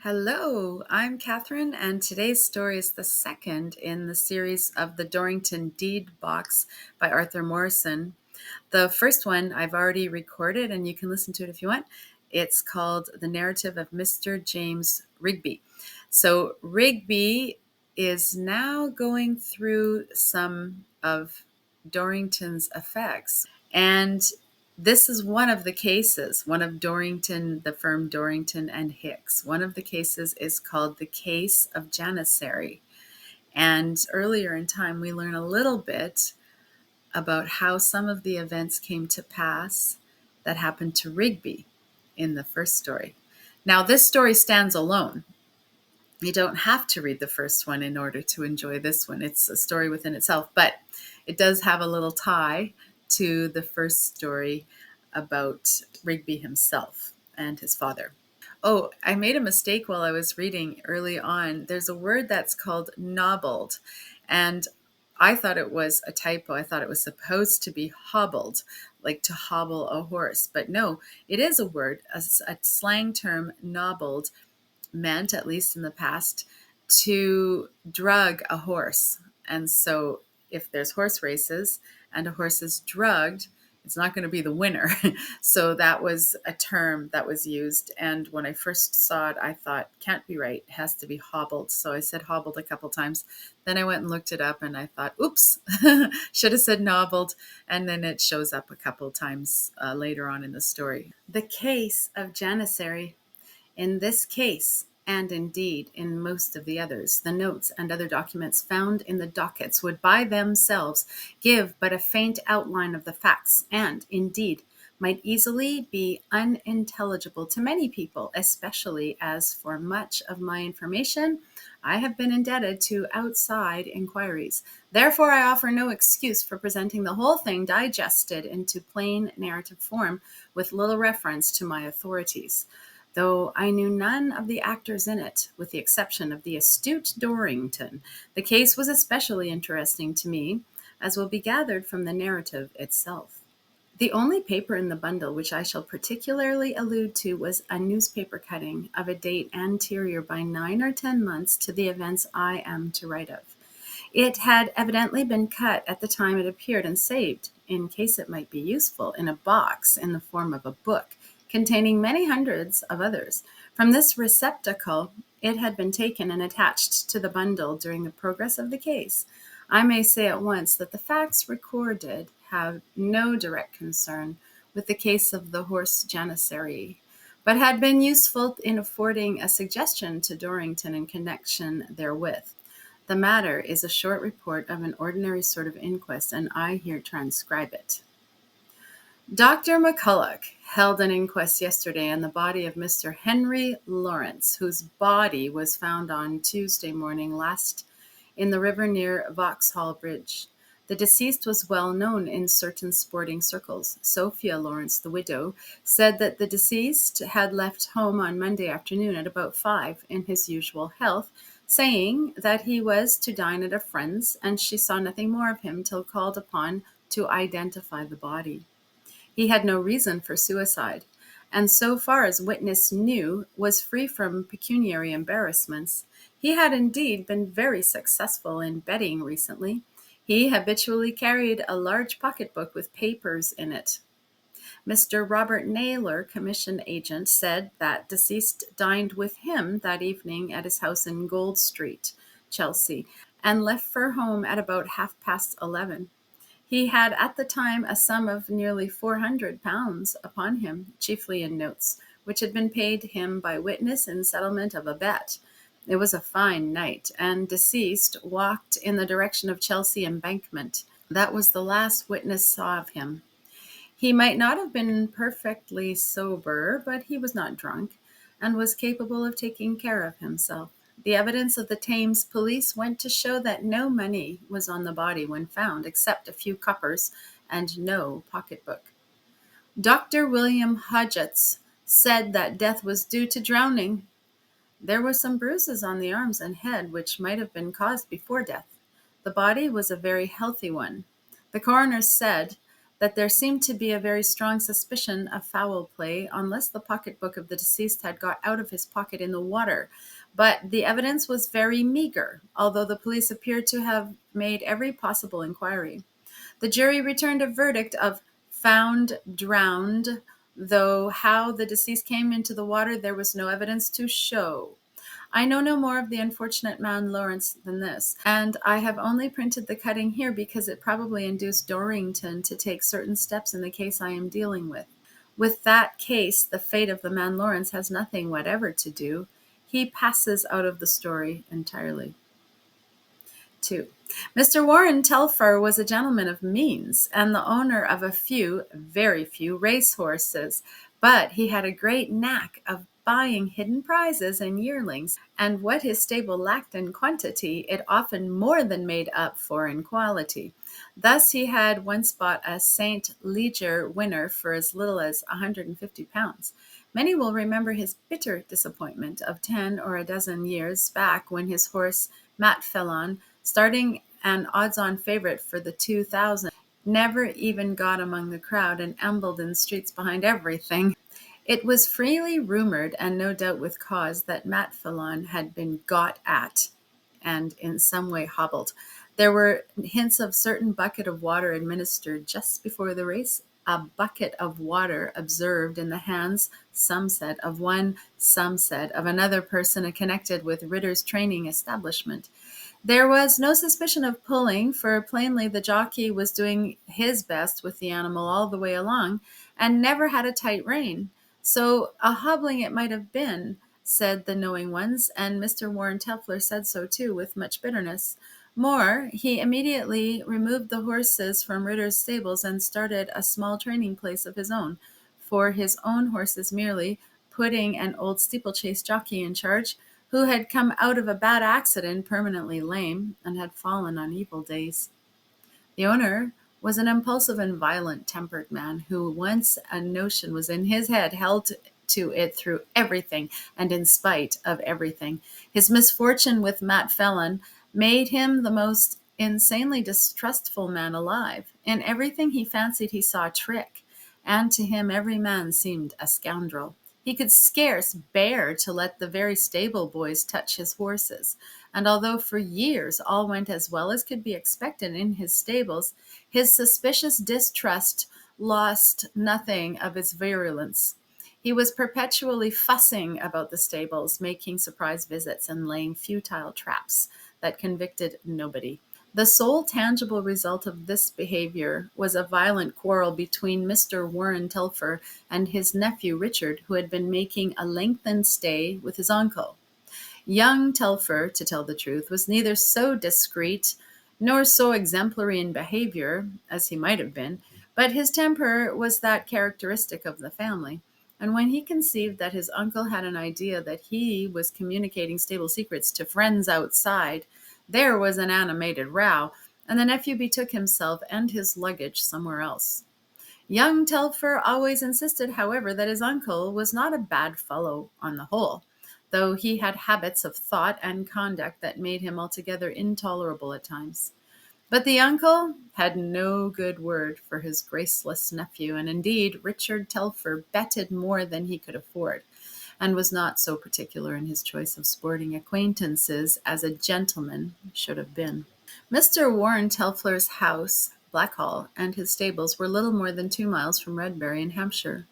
Hello, I'm Catherine, and today's story is the second in the series of the Dorrington Deed Box by Arthur Morrison. The first one I've already recorded, and you can listen to it if you want. It's called The Narrative of Mr. James Rigby. So, Rigby is now going through some of Dorrington's effects, and this is one of the cases, one of Dorrington, the firm Dorrington and Hicks. One of the cases is called the case of Janissary. And earlier in time, we learn a little bit about how some of the events came to pass that happened to Rigby in the first story. Now, this story stands alone. You don't have to read the first one in order to enjoy this one. It's a story within itself, but it does have a little tie to the first story about Rigby himself and his father. Oh, I made a mistake while I was reading early on. There's a word that's called nobbled, and I thought it was a typo. I thought it was supposed to be hobbled, like to hobble a horse. But no, it is a word, a slang term. Nobbled meant, at least in the past, to drug a horse. And so if there's horse races and a horse is drugged, it's not going to be the winner. So that was a term that was used. And when I first saw it, I thought, can't be right. It has to be hobbled. So I said hobbled a couple times. Then I went and looked it up and I thought, oops, should have said nobbled. And then it shows up a couple times later on in the story. The case of Janissary. In this case, and indeed in most of the others, the notes and other documents found in the dockets would by themselves give but a faint outline of the facts, and indeed might easily be unintelligible to many people, especially as for much of my information I have been indebted to outside inquiries. Therefore, I offer no excuse for presenting the whole thing digested into plain narrative form with little reference to my authorities. Though I knew none of the actors in it, with the exception of the astute Dorrington, the case was especially interesting to me, as will be gathered from the narrative itself. The only paper in the bundle which I shall particularly allude to was a newspaper cutting of a date anterior by 9 or 10 months to the events I am to write of. It had evidently been cut at the time it appeared and saved, in case it might be useful, in a box in the form of a book, containing many hundreds of others. From this receptacle it had been taken and attached to the bundle during the progress of the case. I may say at once that the facts recorded have no direct concern with the case of the horse Janissary, but had been useful in affording a suggestion to Dorrington in connection therewith. The matter is a short report of an ordinary sort of inquest, and I here transcribe it. Dr. 𝒂𝒔𝒆 held an inquest yesterday on the body of Mr. Henry Lawrence, whose body was found on Tuesday morning last in the river near 𝒂𝒏𝒊𝒔𝒔𝒂𝒓𝒚. The deceased was well known in certain sporting circles. Sophia Lawrence, the widow, said that the deceased had left home on Monday afternoon at about 5 in his usual health, saying that he was to dine at a friend's, and she saw nothing more of him till called upon to identify the body. He had no reason for suicide, and so far as witness knew, was free from pecuniary embarrassments. He had indeed been very successful in betting recently. He habitually carried a large pocketbook with papers in it. Mr. Robert Naylor, commission agent, said that deceased dined with him that evening at his house in Gold Street, Chelsea, and left for home at about 11:30. He had at the time a sum of nearly £400 upon him, chiefly in notes, which had been paid him by witness in settlement of a bet. It was a fine night, and deceased walked in the direction of Chelsea Embankment. That was the last witness saw of him. He might not have been perfectly sober, but he was not drunk, and was capable of taking care of himself. The evidence of the Thames police went to show that no money was on the body when found, except a few coppers, and no pocketbook. Dr. William Hodgetts said that death was due to drowning. There were some bruises on the arms and head which might have been caused before death. The body was a very healthy one. The coroner said that there seemed to be a very strong suspicion of foul play unless the pocketbook of the deceased had got out of his pocket in the water. But the evidence was very meager, although the police appeared to have made every possible inquiry. The jury returned a verdict of found drowned, though how the deceased came into the water there was no evidence to show. I know no more of the unfortunate man Lawrence than this, and I have only printed the cutting here because it probably induced Dorrington to take certain steps in the case I am dealing with. With that case, the fate of the man Lawrence has nothing whatever to do. He passes out of the story entirely. 2. Mr. Warren Telfer was a gentleman of means and the owner of a few, very few, racehorses, but he had a great knack of buying hidden prizes and yearlings, and what his stable lacked in quantity, it often more than made up for in quality. Thus he had once bought a St. Leger winner for as little as £150. Many will remember his bitter disappointment of 10 or a dozen years back when his horse 𝒂𝒏𝒊𝒔𝒂𝒓𝒚, starting an odds-on favorite for the 2000, never even got among the crowd and ambled in streets behind everything. It was freely rumored, and no doubt with cause, that 𝒂𝒏𝒊𝒔𝒂𝒓𝒚 had been got at and in some way hobbled. There were hints of certain bucket of water administered just before the race, a bucket of water observed in the hands, some said, of one, some said, of another person connected with Ritter's training establishment. There was no suspicion of pulling, for plainly the jockey was doing his best with the animal all the way along, and never had a tight rein. So a hobbling it might have been, said the knowing ones, and Mr. Warren Telfer said so too, with much bitterness. More, he immediately removed the horses from Ritter's stables and started a small training place of his own, for his own horses merely, putting an old steeplechase jockey in charge, who had come out of a bad accident, permanently lame, and had fallen on evil days. The owner was an impulsive and violent-tempered man who, once a notion was in his head, held to it through everything and in spite of everything. His misfortune with 𝒂𝒏𝒊𝒔𝒂𝒓𝒚 made him the most insanely distrustful man alive. In everything he fancied he saw a trick, and to him every man seemed a scoundrel. He could scarce bear to let the very stable boys touch his horses, and although for years all went as well as could be expected in his stables, his suspicious distrust lost nothing of its virulence. He was perpetually fussing about the stables, making surprise visits and laying futile traps that convicted nobody. The sole tangible result of this behavior was a violent quarrel between Mr. Warren Telfer and his nephew Richard, who had been making a lengthened stay with his uncle. Young Telfer, to tell the truth, was neither so discreet nor so exemplary in behavior as he might have been, but his temper was that characteristic of the family. And when he conceived that his uncle had an idea that he was communicating stable secrets to friends outside, there was an animated row, and the nephew betook himself and his luggage somewhere else. Young Telfer always insisted, however, that his uncle was not a bad fellow on the whole, though he had habits of thought and conduct that made him altogether intolerable at times. But the uncle had no good word for his graceless nephew, and indeed Richard Telfer betted more than he could afford, and was not so particular in his choice of sporting acquaintances as a gentleman should have been. Mr. Warren Telfer's house, Blackhall, and his stables were little more than 2 miles from Redbury in Hampshire,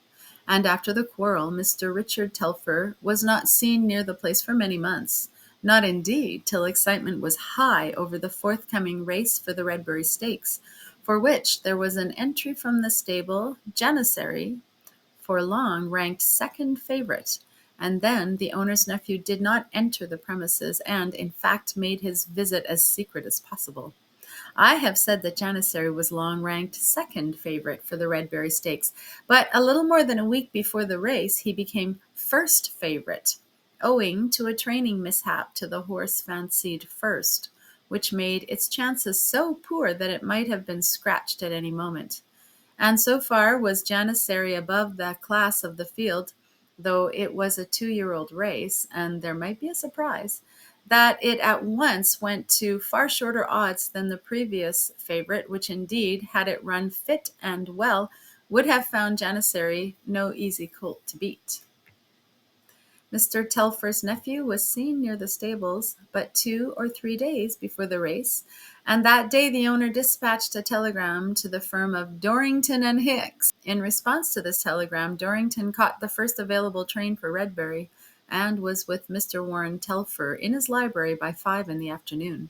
and after the quarrel Mr. Richard Telfer was not seen near the place for many months, not indeed till excitement was high over the forthcoming race for the Redbury Stakes, for which there was an entry from the stable Janissary, for long ranked second favourite, and then the owner's nephew did not enter the premises, and, in fact, made his visit as secret as possible. I have said that Janissary was long ranked second favourite for the Redbury Stakes, but a little more than a week before the race he became first favourite, owing to a training mishap to the horse fancied first, which made its chances so poor that it might have been scratched at any moment. And so far was Janissary above the class of the field, though it was a 2-year-old race, and there might be a surprise, that it at once went to far shorter odds than the previous favorite, which indeed, had it run fit and well, would have found Janissary no easy colt to beat. Mr. Telfer's nephew was seen near the stables but 2 or 3 days before the race, and that day the owner dispatched a telegram to the firm of Dorrington and Hicks. In response to this telegram, Dorrington caught the first available train for Redbury, and was with Mr. Warren Telfer in his library by 5 in the afternoon.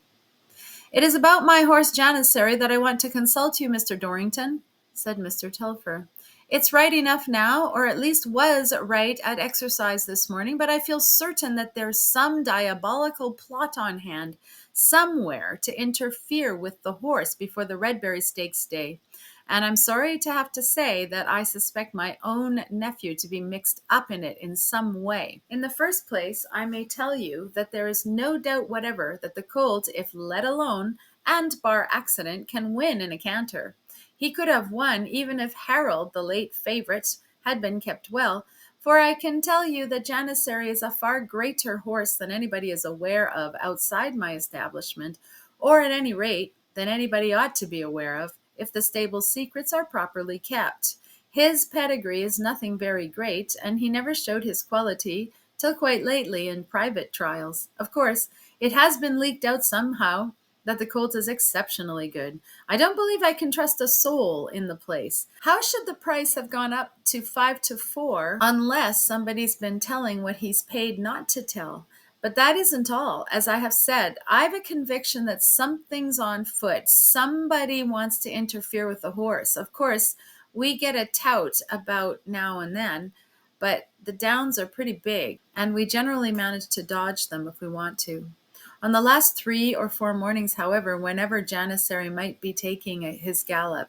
"It is about my horse Janissary that I want to consult you, Mr. Dorrington," said Mr. Telfer. "It's right enough now, or at least was right at exercise this morning, but I feel certain that there's some diabolical plot on hand somewhere to interfere with the horse before the Redbury Stakes day. And I'm sorry to have to say that I suspect my own nephew to be mixed up in it in some way. In the first place, I may tell you that there is no doubt whatever that the colt, if let alone, and bar accident, can win in a canter. He could have won even if Harold, the late favorite, had been kept well, for I can tell you that Janissary is a far greater horse than anybody is aware of outside my establishment, or at any rate, than anybody ought to be aware of, if the stable secrets are properly kept. His pedigree is nothing very great, and he never showed his quality till quite lately in private trials. Of course, it has been leaked out somehow that the colt is exceptionally good. I don't believe I can trust a soul in the place. How should the price have gone up to 5-4 unless somebody's been telling what he's paid not to tell? But that isn't all. As I have said, I've a conviction that something's on foot. Somebody wants to interfere with the horse. Of course, we get a tout about now and then, but the downs are pretty big, and we generally manage to dodge them if we want to. On the last 3 or 4 mornings, however, whenever Janissary might be taking his gallop,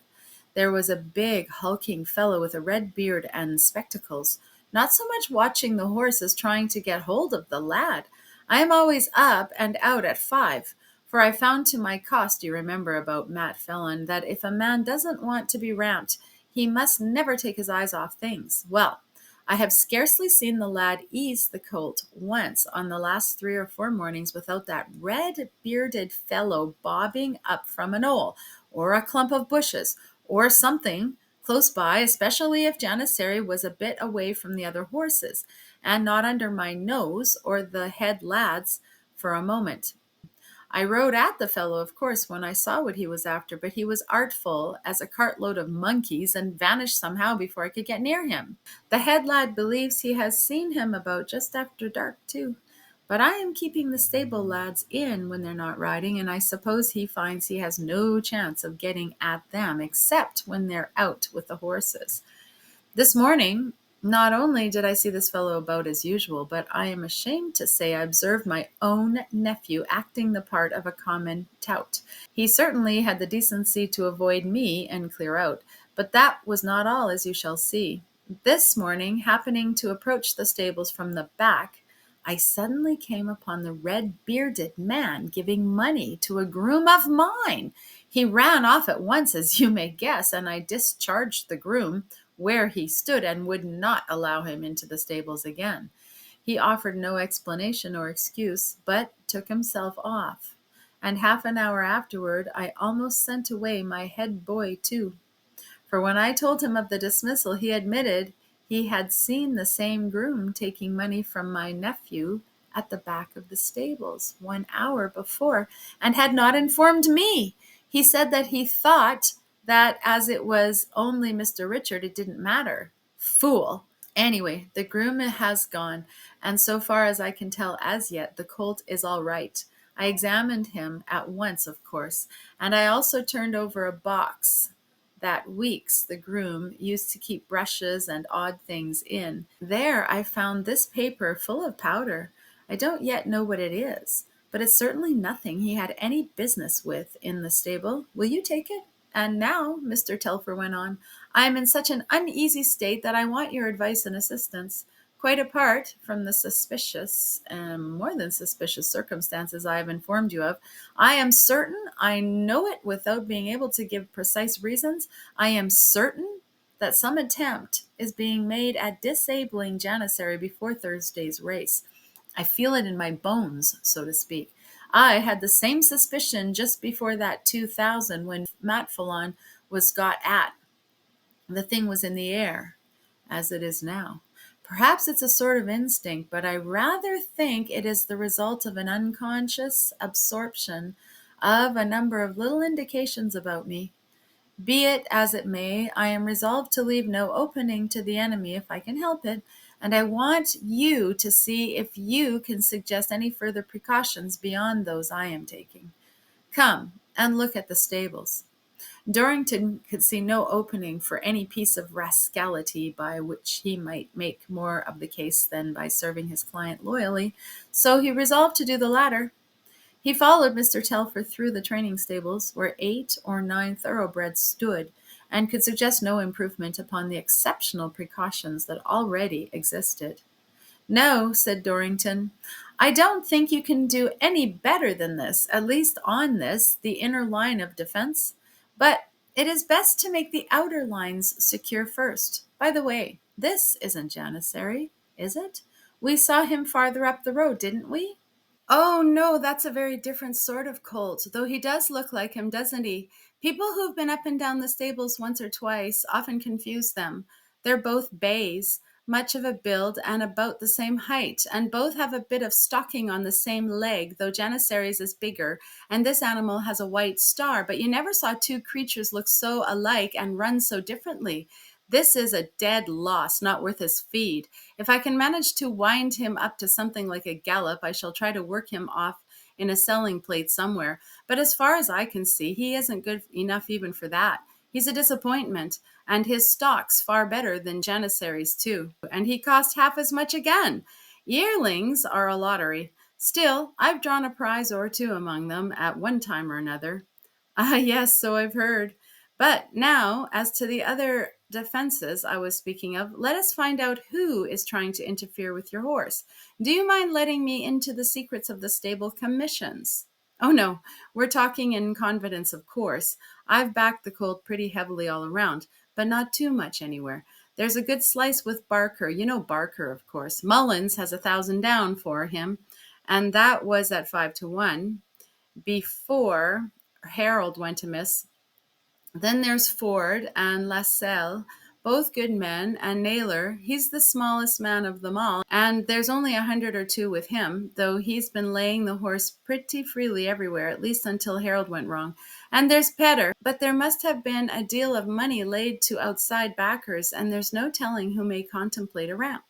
there was a big, hulking fellow with a red beard and spectacles, not so much watching the horse as trying to get hold of the lad. I am always up and out at 5, for I found to my cost, you remember about Matt Fellon, that if a man doesn't want to be ramped, he must never take his eyes off things. Well, I have scarcely seen the lad ease the colt once on the last 3 or 4 mornings without that red-bearded fellow bobbing up from a knoll, or a clump of bushes, or something close by, especially if Janissary was a bit away from the other horses, and not under my nose or the head lad's for a moment. I rode at the fellow, of course, when I saw what he was after, but he was artful as a cartload of monkeys, and vanished somehow before I could get near him. The head lad believes he has seen him about just after dark, too. But I am keeping the stable lads in when they're not riding, and I suppose he finds he has no chance of getting at them, except when they're out with the horses. This morning, not only did I see this fellow about as usual, but I am ashamed to say I observed my own nephew acting the part of a common tout. He certainly had the decency to avoid me and clear out, but that was not all, as you shall see. This morning, happening to approach the stables from the back, I suddenly came upon the red-bearded man giving money to a groom of mine. He ran off at once, as you may guess, and I discharged the groom where he stood, and would not allow him into the stables again. He offered no explanation or excuse, but took himself off, and half an hour afterward I almost sent away my head boy too. For when I told him of the dismissal, he admitted he had seen the same groom taking money from my nephew at the back of the stables 1 hour before, and had not informed me. He said that he thought that as it was only Mr. Richard, it didn't matter. Fool! Anyway, the groom has gone, and so far as I can tell as yet, the colt is all right. I examined him at once, of course, and I also turned over a box that Weeks, the groom, used to keep brushes and odd things in. There I found this paper full of powder. I don't yet know what it is, but it's certainly nothing he had any business with in the stable. Will you take it? And now, Mr. Telfer went on, I am in such an uneasy state that I want your advice and assistance. Quite apart from the suspicious and more than suspicious circumstances I have informed you of, I am certain, I know it without being able to give precise reasons, I am certain that some attempt is being made at disabling Janissary before Thursday's race. I feel it in my bones, so to speak. I had the same suspicion just before that 2000 when 𝒂𝒊𝒔𝒔𝒂𝒓𝒚 was got at. The thing was in the air, as it is now. Perhaps it's a sort of instinct, but I rather think it is the result of an unconscious absorption of a number of little indications about me. Be it as it may, I am resolved to leave no opening to the enemy if I can help it, and I want you to see if you can suggest any further precautions beyond those I am taking. Come and look at the stables. Dorrington could see no opening for any piece of rascality by which he might make more of the case than by serving his client loyally, so he resolved to do the latter. He followed Mr. Telfer through the training stables, where 8 or 9 thoroughbreds stood, and could suggest no improvement upon the exceptional precautions that already existed. "No," said Dorrington, "I don't think you can do any better than this, at least on this, the inner line of defense. But it is best to make the outer lines secure first. By the way, this isn't Janissary, is it? We saw him farther up the road, didn't we?" "Oh, no, that's a very different sort of colt, though he does look like him, doesn't he? People who've been up and down the stables once or twice often confuse them. They're both bays, much of a build and about the same height, and both have a bit of stocking on the same leg, though Janissary's is bigger, and this animal has a white star, but you never saw two creatures look so alike and run so differently. This is a dead loss, not worth his feed. If I can manage to wind him up to something like a gallop, I shall try to work him off in a selling plate somewhere. But as far as I can see, he isn't good enough even for that. He's a disappointment, and his stock's far better than Janissary's too. And he cost half as much again. Yearlings are a lottery. Still, I've drawn a prize or two among them at one time or another. Ah, yes, so I've heard. But now, as to the other defenses I was speaking of, let us find out who is trying to interfere with your horse. Do you mind letting me into the secrets of the stable commissions? Oh, no, we're talking in confidence, of course. I've backed the colt pretty heavily all around, but not too much anywhere. There's a good slice with Barker. You know Barker, of course. Mullins has 1,000 down for him, and that was at 5-1 before Harold went amiss. Then there's Ford and Lascelles, both good men, and Naylor. He's the smallest man of them all, and there's only 100 or two with him, though he's been laying the horse pretty freely everywhere, at least until Harold went wrong. And there's Petter, but there must have been a deal of money laid to outside backers, and there's no telling who may contemplate a ramp.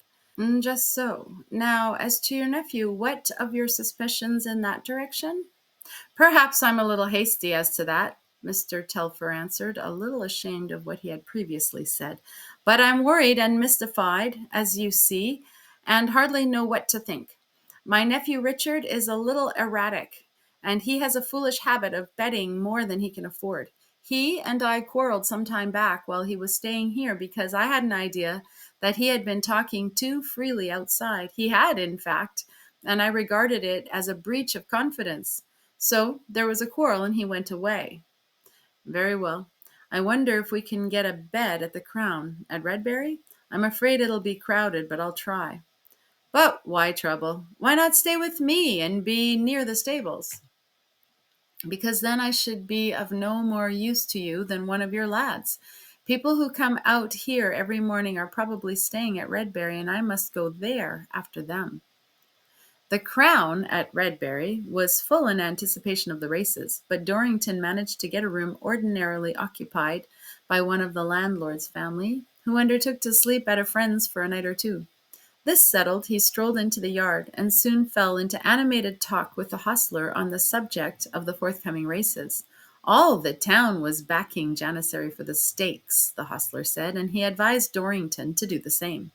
Just so. Now, as to your nephew, what of your suspicions in that direction? "Perhaps I'm a little hasty as to that," Mr. Telfer answered, a little ashamed of what he had previously said. "But I'm worried and mystified, as you see, and hardly know what to think. My nephew Richard is a little erratic, and he has a foolish habit of betting more than he can afford. He and I quarreled some time back while he was staying here because I had an idea that he had been talking too freely outside. He had, in fact, and I regarded it as a breach of confidence. So there was a quarrel and he went away." "Very well. I wonder if we can get a bed at the Crown at Redbury? I'm afraid it'll be crowded, but I'll try." "But why trouble? Why not stay with me and be near the stables?" "Because then I should be of no more use to you than one of your lads. People who come out here every morning are probably staying at Redbury, and I must go there after them." The Crown at Redbury was full in anticipation of the races, but Dorrington managed to get a room ordinarily occupied by one of the landlord's family, who undertook to sleep at a friend's for a night or two. This settled, he strolled into the yard, and soon fell into animated talk with the hostler on the subject of the forthcoming races. All the town was backing Janissary for the stakes, the hostler said, and he advised Dorrington to do the same.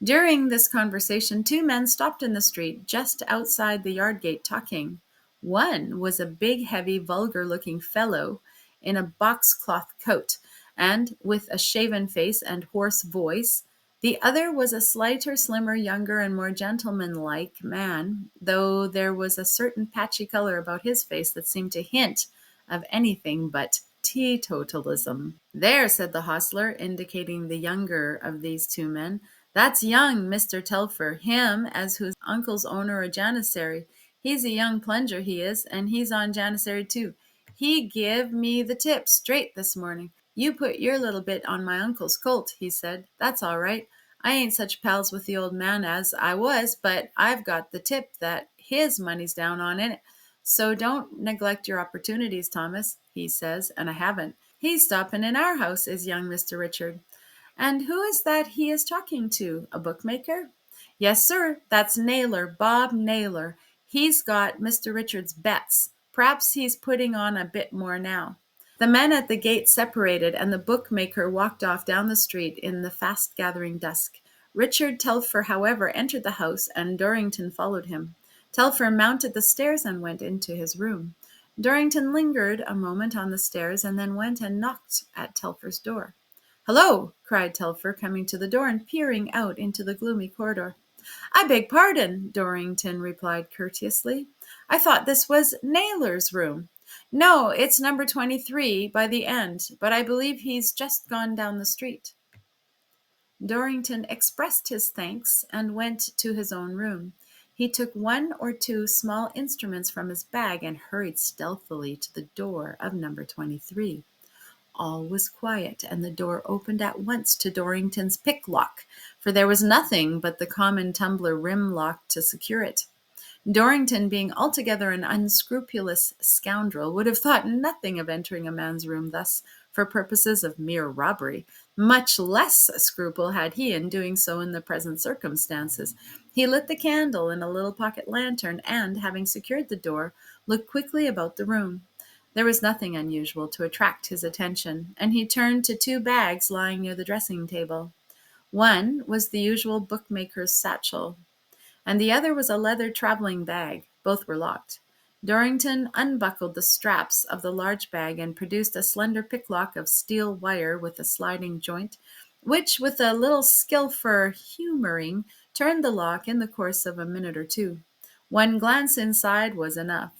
During this conversation, two men stopped in the street just outside the yard gate talking. One was a big, heavy, vulgar-looking fellow in a boxcloth coat and with a shaven face and hoarse voice. The other was a slighter, slimmer, younger, and more gentlemanlike man, though there was a certain patchy color about his face that seemed to hint of anything but teetotalism. "There," said the hostler, indicating the younger of these two men, That's young Mr. Telfer, him as whose uncle's owner of Janissary. He's a young plunger, he is, and he's on Janissary too. He give me the tip straight this morning. You put your little bit on my uncle's colt, he said. That's all right. I ain't such pals with the old man as I was, but I've got the tip that his money's down on in it. So don't neglect your opportunities, Thomas, he says, and I haven't. He's stopping in our house, is young Mr. Richard. And who is that he is talking to? A bookmaker? Yes, sir. That's Naylor, Bob Naylor. He's got Mr. Richard's bets. Perhaps he's putting on a bit more now. The men at the gate separated, and the bookmaker walked off down the street in the fast gathering dusk. Richard Telfer, however, entered the house, and Dorrington followed him. Telfer mounted the stairs and went into his room. Dorrington lingered a moment on the stairs and then went and knocked at Telfer's door. "Hello!" cried Telfer, coming to the door and peering out into the gloomy corridor. "I beg pardon," Dorrington replied courteously. "I thought this was Naylor's room." "No, it's number 23 by the end, but I believe he's just gone down the street." Dorrington expressed his thanks and went to his own room. He took one or two small instruments from his bag and hurried stealthily to the door of number 23. All was quiet, and the door opened at once to Dorrington's pick lock, for there was nothing but the common tumbler rim lock to secure it. Dorrington, being altogether an unscrupulous scoundrel, would have thought nothing of entering a man's room thus for purposes of mere robbery. Much less scruple had he in doing so in the present circumstances. He lit the candle in a little pocket lantern, and, having secured the door, looked quickly about the room. There was nothing unusual to attract his attention, and he turned to two bags lying near the dressing table. One was the usual bookmaker's satchel, and the other was a leather traveling bag. Both were locked. Dorrington unbuckled the straps of the large bag and produced a slender picklock of steel wire with a sliding joint, which, with a little skill for humoring, turned the lock in the course of a minute or two. One glance inside was enough.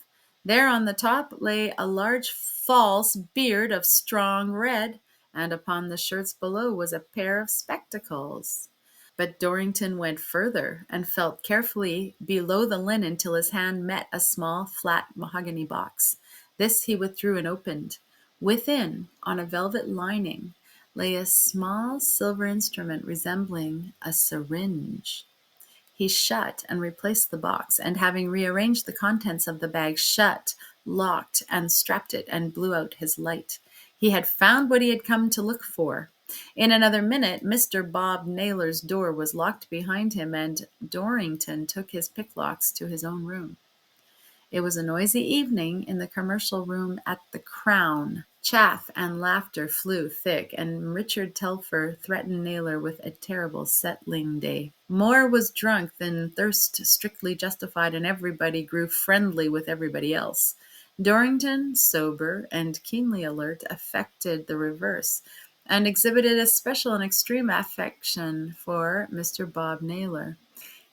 There on the top lay a large false beard of strong red, and upon the shirts below was a pair of spectacles. But Dorrington went further and felt carefully below the linen till his hand met a small, flat mahogany box. This he withdrew and opened. Within, on a velvet lining, lay a small silver instrument resembling a syringe. He shut and replaced the box, and having rearranged the contents of the bag, shut, locked, and strapped it, and blew out his light. He had found what he had come to look for. In another minute, Mr. Bob Naylor's door was locked behind him, and Dorrington took his picklocks to his own room. It was a noisy evening in the commercial room at the Crown. Chaff and laughter flew thick, and Richard Telfer threatened Naylor with a terrible settling day. More was drunk than thirst strictly justified, and everybody grew friendly with everybody else. Dorrington, sober and keenly alert, affected the reverse, and exhibited a special and extreme affection for Mr. Bob Naylor.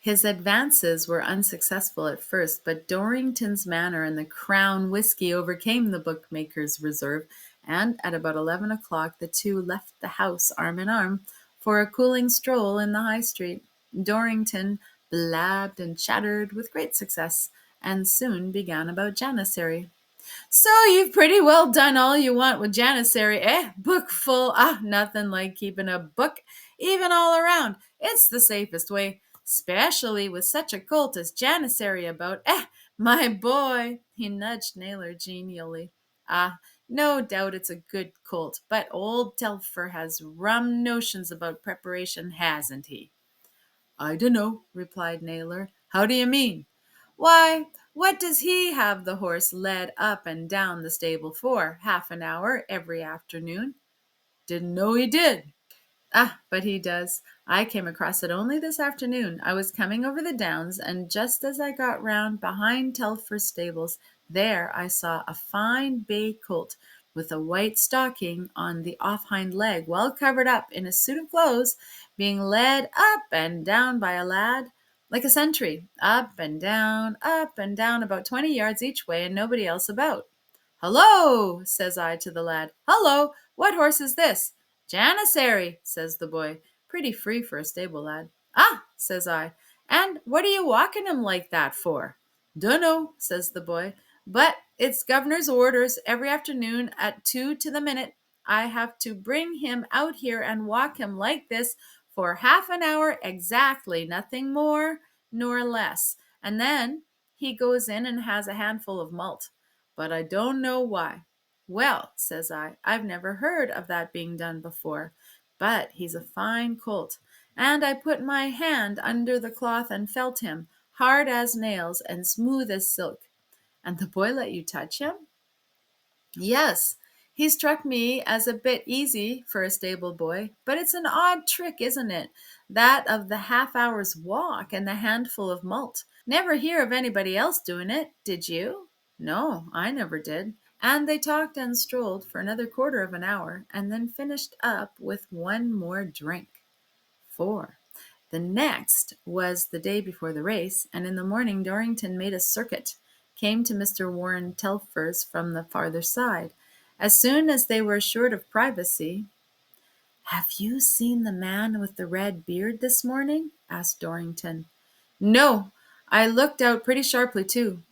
His advances were unsuccessful at first, but Dorrington's manner and the Crown whisky overcame the bookmaker's reserve, and at about 11 o'clock the two left the house arm in arm for a cooling stroll in the High Street. Dorrington blabbed and chattered with great success, and soon began about Janissary. "So you've pretty well done all you want with Janissary, eh? Book full. Nothing like keeping a book, even all around. It's the safest way, specially with such a colt as Janissary about. My boy!" He nudged Naylor genially. No doubt it's a good colt, but old Telfer has rum notions about preparation, hasn't he?" "I dunno," replied Naylor. "How do you mean?" "Why, what does he have the horse led up and down the stable for? Half an hour every afternoon?" "Didn't know he did." But he does. I came across it only this afternoon. I was coming over the downs, and just as I got round behind Telfer's stables, there I saw a fine bay colt with a white stocking on the off hind leg, well covered up in a suit of clothes, being led up and down by a lad, like a sentry, up and down, about 20 yards each way, and nobody else about. "Hullo!" says I to the lad. "Hullo! What horse is this?" "Janissary," says the boy. Pretty free for a stable lad. "Ah," says I, "and what are you walking him like that for?" "Dunno," says the boy, "but it's governor's orders. Every afternoon at 2 to the minute, I have to bring him out here and walk him like this for half an hour exactly, nothing more nor less. And then he goes in and has a handful of malt. But I don't know why." "Well," says I, "I've never heard of that being done before. But he's a fine colt." And I put my hand under the cloth and felt him, hard as nails and smooth as silk. "And the boy let you touch him?" "Yes, he struck me as a bit easy for a stable boy, but it's an odd trick, isn't it? That of the half-hour's walk and the handful of malt. Never hear of anybody else doing it, did you?" "No, I never did." And they talked and strolled for another quarter of an hour, and then finished up with one more drink. 4. The next was the day before the race, and in the morning Dorrington made a circuit, came to Mr. Warren Telfer's from the farther side. As soon as they were assured of privacy, "Have you seen the man with the red beard this morning?" asked Dorrington. "No, I looked out pretty sharply too."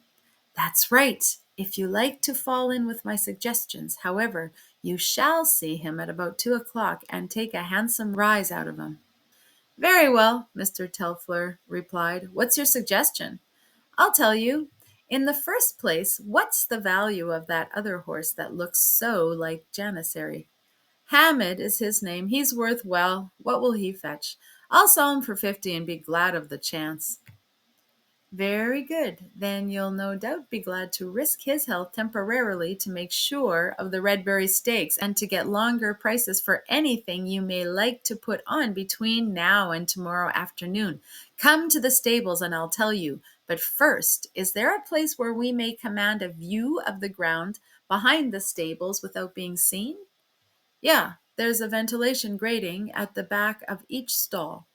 "That's right. If you like to fall in with my suggestions, however, you shall see him at about 2 o'clock and take a handsome rise out of him." "Very well," Mr. Telfer replied. "What's your suggestion?" "I'll tell you. In the first place, what's the value of that other horse that looks so like Janissary?" "Hammond is his name. He's worth, well, what will he fetch? I'll sell him for 50 and be glad of the chance." "Very good. Then you'll no doubt be glad to risk his health temporarily to make sure of the Redbury Stakes and to get longer prices for anything you may like to put on between now and tomorrow afternoon. Come to the stables and I'll tell you. But first, is there a place where we may command a view of the ground behind the stables without being seen?" "Yeah, there's a ventilation grating at the back of each stall."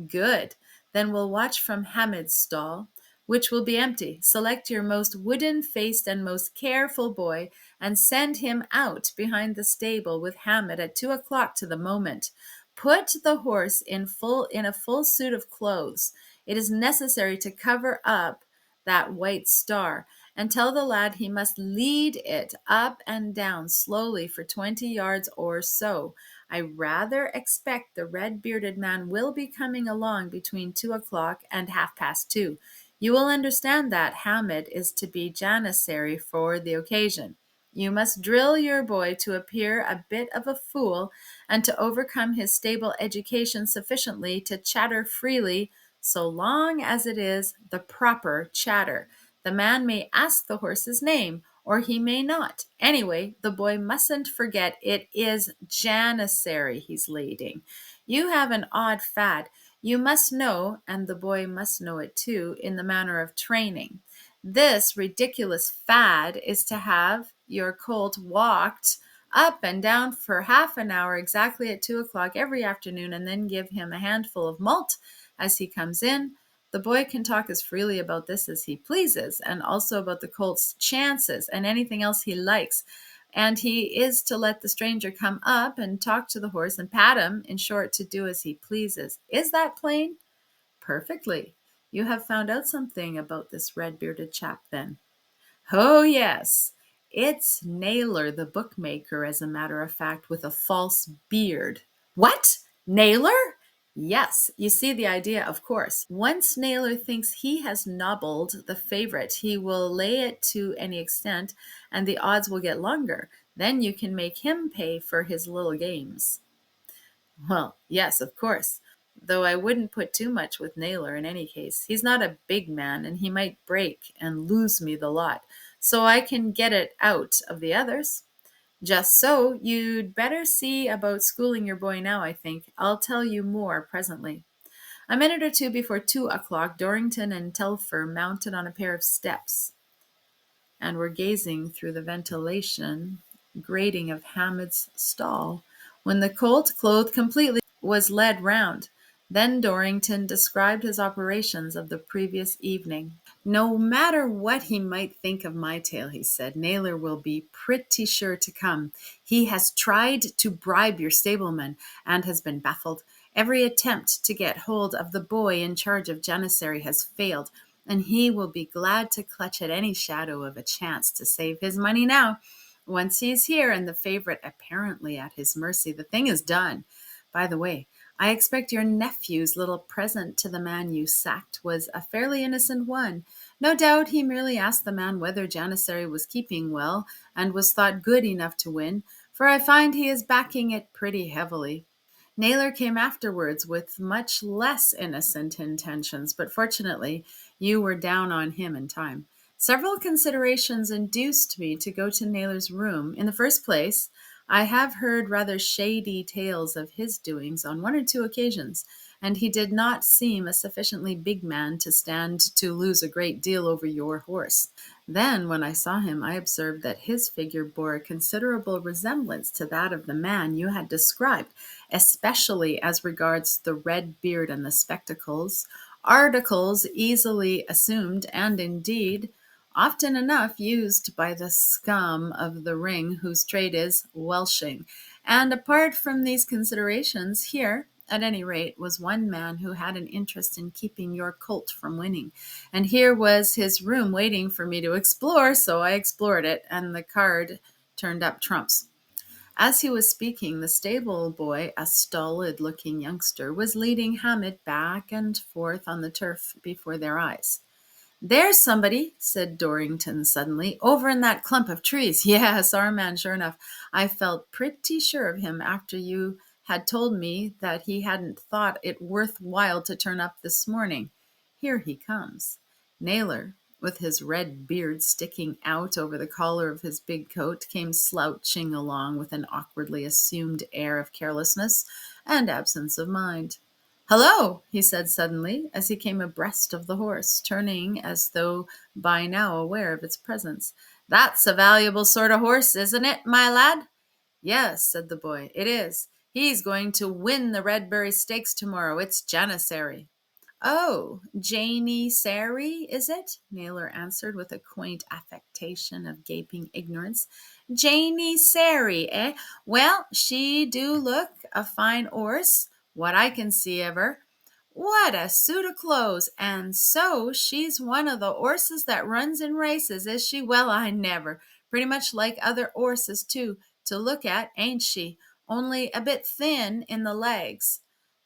"Good. Then we'll watch from Hamid's stall, which will be empty. Select your most wooden-faced and most careful boy and send him out behind the stable with Hamid at 2 o'clock to the moment. Put the horse in a full suit of clothes. It is necessary to cover up that white star, and tell the lad he must lead it up and down slowly for 20 yards or so. I rather expect the red-bearded man will be coming along between 2 o'clock and 2:30. You will understand that Hamid is to be Janissary for the occasion. You must drill your boy to appear a bit of a fool and to overcome his stable education sufficiently to chatter freely, so long as it is the proper chatter. The man may ask the horse's name, or he may not. Anyway, the boy mustn't forget it is Janissary he's leading. You have an odd fad. You must know, and the boy must know it too, in the manner of training. This ridiculous fad is to have your colt walked up and down for half an hour exactly at 2 o'clock every afternoon, and then give him a handful of malt as he comes in. The boy can talk as freely about this as he pleases, and also about the colt's chances and anything else he likes. And he is to let the stranger come up and talk to the horse and pat him, in short, to do as he pleases. Is that plain?" "Perfectly. You have found out something about this red-bearded chap, then?" "Oh, yes. It's Naylor, the bookmaker, as a matter of fact, with a false beard." "What? Naylor?" "Yes. You see the idea, of course. Once Naylor thinks he has nobbled the favorite, he will lay it to any extent, and the odds will get longer. Then you can make him pay for his little games." "Well, yes, of course. Though I wouldn't put too much with Naylor in any case. He's not a big man, and he might break and lose me the lot. So I can get it out of the others." "Just so. You'd better see about schooling your boy now, I think. I'll tell you more presently." A minute or two before 2 o'clock, Dorrington and Telfer mounted on a pair of steps and were gazing through the ventilation grating of Hamid's stall, when the colt, clothed completely, was led round. Then Dorrington described his operations of the previous evening. "No matter what he might think of my tale," he said, "Naylor will be pretty sure to come. He has tried to bribe your stableman and has been baffled. Every attempt to get hold of the boy in charge of Janissary has failed, and he will be glad to clutch at any shadow of a chance to save his money now. Once he's here and the favorite apparently at his mercy, the thing is done. By the way, I expect your nephew's little present to the man you sacked was a fairly innocent one. No doubt he merely asked the man whether Janissary was keeping well and was thought good enough to win, for I find he is backing it pretty heavily. Naylor came afterwards with much less innocent intentions, but fortunately you were down on him in time. Several considerations induced me to go to Naylor's room. In the first place, I have heard rather shady tales of his doings on one or two occasions, and he did not seem a sufficiently big man to stand to lose a great deal over your horse. Then, when I saw him, I observed that his figure bore a considerable resemblance to that of the man you had described, especially as regards the red beard and the spectacles, articles easily assumed and indeed often enough used by the scum of the ring whose trade is welshing. And apart from these considerations, here, at any rate, was one man who had an interest in keeping your colt from winning. And here was his room waiting for me to explore, so I explored it, and the card turned up trumps. As he was speaking, the stable boy, a stolid-looking youngster, was leading Hamid back and forth on the turf before their eyes. "There's somebody," said Dorrington suddenly, "over in that clump of trees. Yes, our man, sure enough. I felt pretty sure of him after you had told me that he hadn't thought it worth while to turn up this morning. Here he comes." Naylor, with his red beard sticking out over the collar of his big coat, came slouching along with an awkwardly assumed air of carelessness and absence of mind. "Hello!" he said suddenly, as he came abreast of the horse, turning as though by now aware of its presence. "That's a valuable sort of horse, isn't it, my lad?" "Yes," said the boy, "it is. He's going to win the Redbury Stakes tomorrow. It's Janissary." "Oh, Janissary, is it?" Naylor answered with a quaint affectation of gaping ignorance. "Janissary, eh? Well, she do look a fine 'orse, what I can see of her. What a suit of clothes! And so she's one of the 'orses that runs in races, is she? Well, I never. Pretty much like other 'orses, too, to look at, ain't she? Only a bit thin in the legs."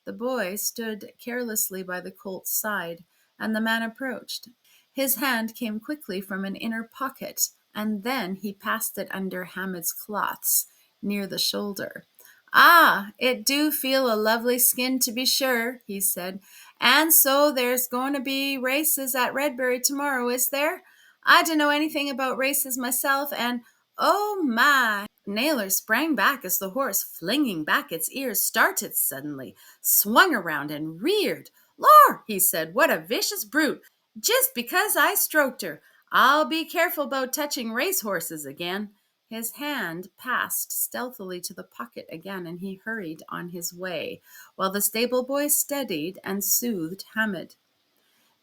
The boy stood carelessly by the colt's side, and the man approached. His hand came quickly from an inner pocket, and then he passed it under Hamid's cloths, near the shoulder. "Ah, it do feel a lovely skin, to be sure," he said. "And so there's going to be races at Redbury tomorrow, is there? I don't know anything about races myself, and oh my!" Naylor sprang back as the horse, flinging back its ears, started suddenly, swung around, and reared. "Lor!" he said, "what a vicious brute! Just because I stroked her! I'll be careful about touching racehorses again." His hand passed stealthily to the pocket again, and he hurried on his way, while the stable boy steadied and soothed Hamid.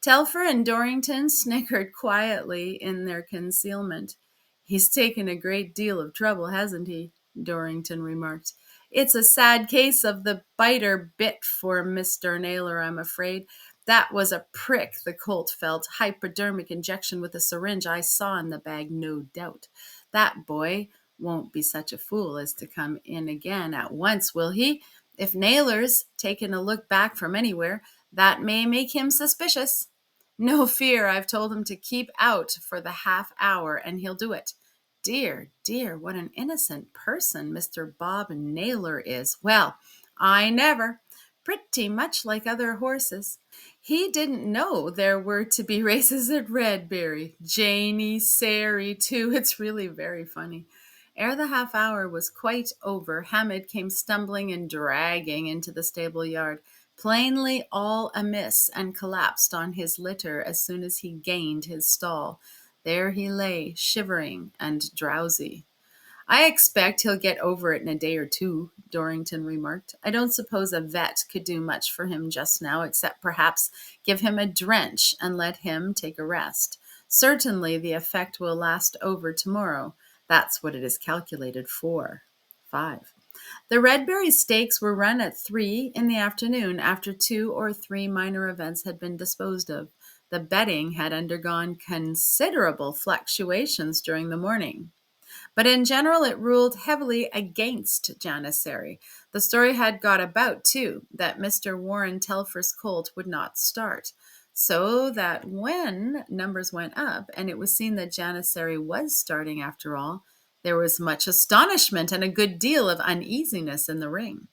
Telfer and Dorrington snickered quietly in their concealment. "He's taken a great deal of trouble, hasn't he?" Dorrington remarked. "It's a sad case of the biter bit for Mr. Naylor, I'm afraid. That was a prick the colt felt. Hypodermic injection with a syringe. I saw in the bag, no doubt. That boy won't be such a fool as to come in again at once, will he? If Naylor's taken a look back from anywhere, that may make him suspicious." "No fear, I've told him to keep out for the half hour, and he'll do it. Dear, dear, what an innocent person Mr. Bob Naylor is. Well, I never. Pretty much like other horses. He didn't know there were to be races at Redbury. Janissary, too. It's really very funny." Ere the half hour was quite over, Hamid came stumbling and dragging into the stable yard, plainly all amiss, and collapsed on his litter as soon as he gained his stall. There he lay, shivering and drowsy. "I expect he'll get over it in a day or two," Dorrington remarked. "I don't suppose a vet could do much for him just now, except perhaps give him a drench and let him take a rest. Certainly the effect will last over tomorrow. That's what it is calculated for." 5. The Redberry Stakes were run at 3 in the afternoon after 2 or 3 minor events had been disposed of. The betting had undergone considerable fluctuations during the morning. But in general, it ruled heavily against Janissary. The story had got about, too, that Mr. Warren Telfer's colt would not start. So that when numbers went up and it was seen that Janissary was starting after all, there was much astonishment and a good deal of uneasiness in the ring.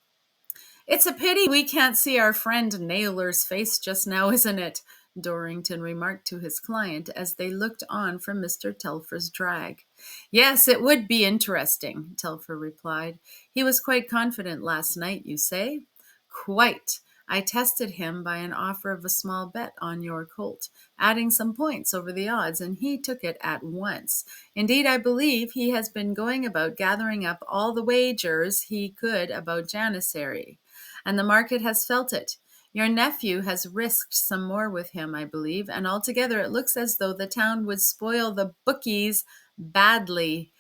"It's a pity we can't see our friend Naylor's face just now, isn't it?" Dorrington remarked to his client as they looked on from Mr. Telfer's drag. "Yes, it would be interesting," Telfer replied. "He was quite confident last night, you say?" "Quite. I tested him by an offer of a small bet on your colt, adding some points over the odds, and he took it at once. Indeed, I believe he has been going about gathering up all the wagers he could about Janissary, and the market has felt it. Your nephew has risked some more with him, I believe, and altogether it looks as though the town would spoil the bookies badly."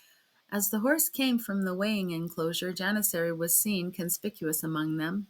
As the horse came from the weighing enclosure, Janissary was seen conspicuous among them,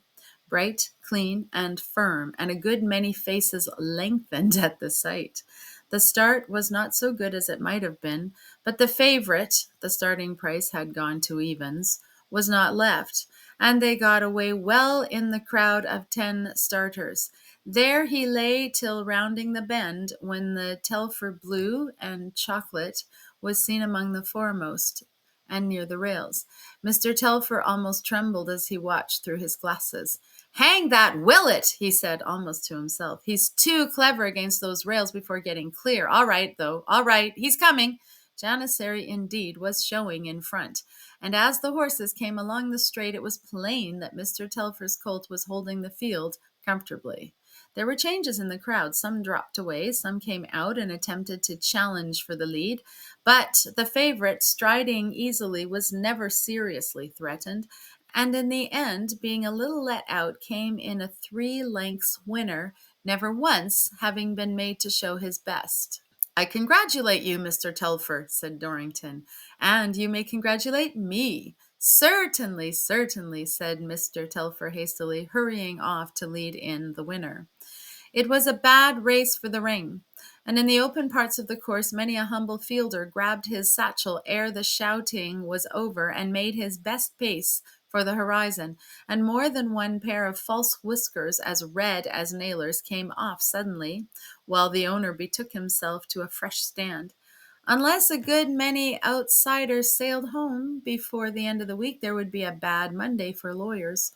bright, clean, and firm, and a good many faces lengthened at the sight. The start was not so good as it might have been, but the favorite, the starting price had gone to evens, was not left, and they got away well in the crowd of 10 starters. There he lay till rounding the bend, when the Telfer Blue and Chocolate was seen among the foremost and near the rails. Mr. Telfer almost trembled as he watched through his glasses. "Hang that Willett," he said almost to himself. "He's too clever against those rails before getting clear. All right, though. All right. He's coming." Janissary, indeed, was showing in front, and as the horses came along the straight, it was plain that Mr. Telfer's colt was holding the field comfortably. There were changes in the crowd. Some dropped away, some came out and attempted to challenge for the lead, but the favorite, striding easily, was never seriously threatened, and in the end, being a little let out, came in a 3 lengths winner, never once having been made to show his best. "I congratulate you, Mr. Telfer," said Dorrington, "and you may congratulate me." "Certainly, certainly," said Mr. Telfer hastily, hurrying off to lead in the winner. It was a bad race for the ring, and in the open parts of the course many a humble fielder grabbed his satchel ere the shouting was over and made his best pace for the horizon, and more than one pair of false whiskers as red as nailers came off suddenly, while the owner betook himself to a fresh stand. Unless a good many outsiders sailed home before the end of the week, there would be a bad Monday for lawyers.